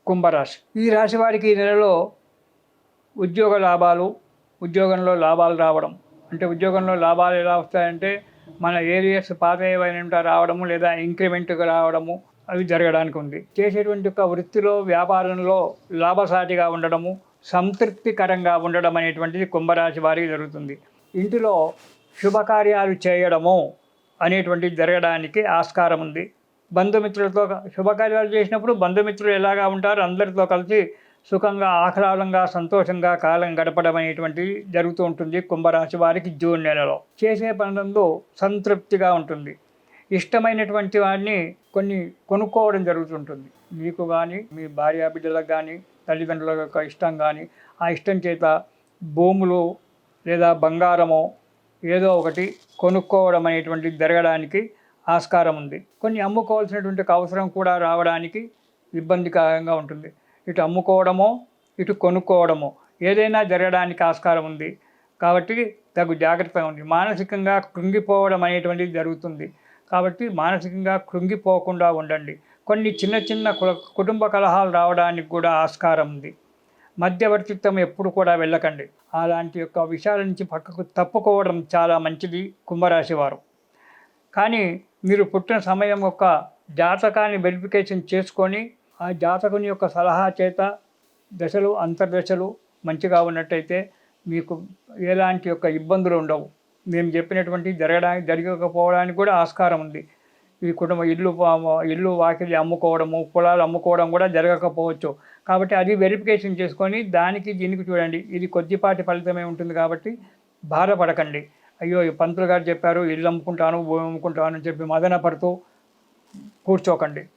కుంభరాశి. ఈ రాశి వారికి ఈ నెలలో ఉద్యోగ లాభాలు, ఉద్యోగంలో లాభాలు రావడం. అంటే ఉద్యోగంలో లాభాలు ఎలా వస్తాయంటే మన ఏరియర్స్ పాత ఏవైనా రావడము లేదా ఇంక్రిమెంట్గా రావడము అవి జరగడానికి ఉంది. చేసేటువంటి ఒక వృత్తిలో వ్యాపారంలో లాభసాటిగా ఉండడము, సంతృప్తికరంగా ఉండడం అనేటువంటిది కుంభరాశి వారికి జరుగుతుంది. ఇంటిలో శుభకార్యాలు చేయడము అనేటువంటిది జరగడానికి ఆస్కారం ఉంది. బంధుమిత్రులతో శుభకార్యాలు చేసినప్పుడు బంధుమిత్రులు ఎలాగా ఉంటారు, అందరితో కలిసి సుఖంగా ఆహ్లాదంగా సంతోషంగా కాలం గడపడం అనేటువంటిది జరుగుతూ ఉంటుంది. కుంభరాశి వారికి జూన్ నెలలో చేసే పనులందు సంతృప్తిగా ఉంటుంది. ఇష్టమైనటువంటి వాడిని కొన్ని కొనుక్కోవడం జరుగుతుంటుంది. మీకు కానీ మీ భార్యా బిడ్డలకు కానీ తల్లిదండ్రుల యొక్క ఇష్టం కానీ ఆ ఇష్టం చేత భూములు లేదా బంగారమో ఏదో ఒకటి కొనుక్కోవడం అనేటువంటిది జరగడానికి ఆస్కారం ఉంది. కొన్ని అమ్ముకోవాల్సినటువంటి అవసరం కూడా రావడానికి ఇబ్బందికరంగా ఉంటుంది. ఇటు అమ్ముకోవడమో ఇటు కొనుక్కోవడమో ఏదైనా జరగడానికి ఆస్కారం ఉంది. కాబట్టి తగు జాగ్రత్తగా ఉంది. మానసికంగా కృంగిపోవడం అనేటువంటిది జరుగుతుంది. కాబట్టి మానసికంగా కృంగిపోకుండా ఉండండి. కొన్ని చిన్న చిన్న కుటుంబ కలహాలు రావడానికి కూడా ఆస్కారం ఉంది. మధ్యవర్తిత్వం ఎప్పుడు కూడా వెళ్ళకండి. అలాంటి యొక్క విషయాల నుంచి పక్కకు తప్పుకోవడం చాలా మంచిది కుంభరాశి వారు. కానీ మీరు పుట్టిన సమయం యొక్క జాతకాన్ని వెరిఫికేషన్ చేసుకొని ఆ జాతకుని యొక్క సలహా చేత దశలు అంతర్దశలు మంచిగా ఉన్నట్టయితే మీకు ఎలాంటి యొక్క ఇబ్బందులు ఉండవు. మేము చెప్పినటువంటి జరగకపోవడానికి కూడా ఆస్కారం ఉంది. ఈ కుటుంబ ఇల్లు వాకిలి అమ్ముకోవడము, పొలాలు అమ్ముకోవడం కూడా జరగకపోవచ్చు. కాబట్టి అది వెరిఫికేషన్ చేసుకొని దానికి దీనికి చూడండి. ఇది కొద్దిపాటి ఫలితమే ఉంటుంది కాబట్టి బాధపడకండి. అయ్యో ఈ పంతులు గారు చెప్పారు ఇల్లు అమ్ముకుంటాను భూమి అమ్ముకుంటాను అని చెప్పి మదన పడుతూ కూర్చోకండి.